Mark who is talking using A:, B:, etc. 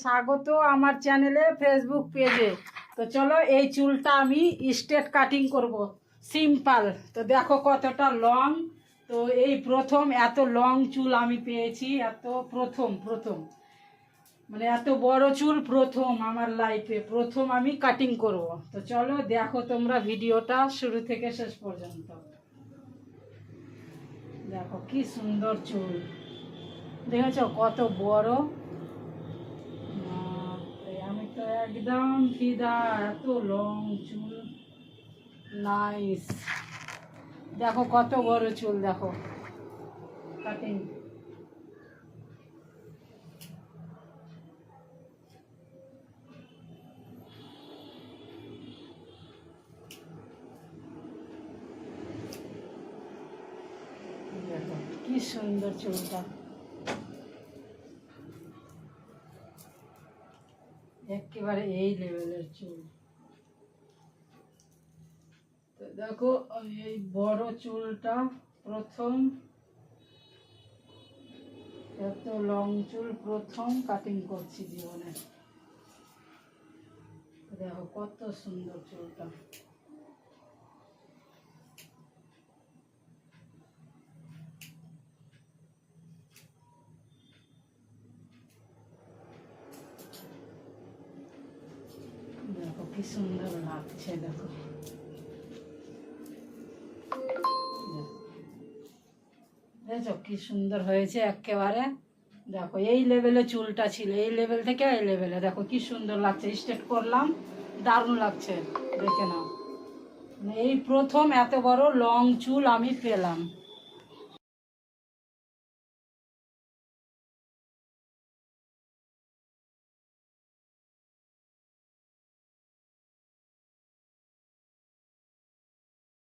A: স্বাগত আমার চ্যানেলে ফেসবুক পেজে। তো চলো এই চুলটা আমি স্ট্রেট কাটিং করব, সিম্পল। তো দেখো কতটা লং। তো এই প্রথম এত লং চুল আমি পেয়েছি, এত প্রথম মানে এত বড় চুল প্রথম আমার লাইফে, প্রথম আমি কাটিং করব। তো চলো দেখো তোমরা ভিডিওটা শুরু থেকে শেষ পর্যন্ত। দেখো কি সুন্দর চুল, দেখেছো কত বড়। আমি তো একদম ফিদা, এত লং চুল, নাইস। দেখো কত বড় চুল, দেখো কাটিং। দেখো কি সুন্দর চুলটা, একেবারে এই লেভেলের চুল। তো দেখো আমি এই বড় চুলটা প্রথম, এত লং চুল প্রথম কাটিং করছি জীবনে। দেখো কত সুন্দর চুলটা। দেখো কি সুন্দর লাগছে, দেখো দেখো কি সুন্দর হয়েছে একেবারে। দেখো এই লেভেলে চুলটা ছিল, এই লেভেল থেকে এই লেভেলে দেখো কি সুন্দর লাগছে। স্ট্রেট করলাম, দারুণ লাগছে, দেখে নাও। এই প্রথম এত বড় লং চুল আমি পেলাম।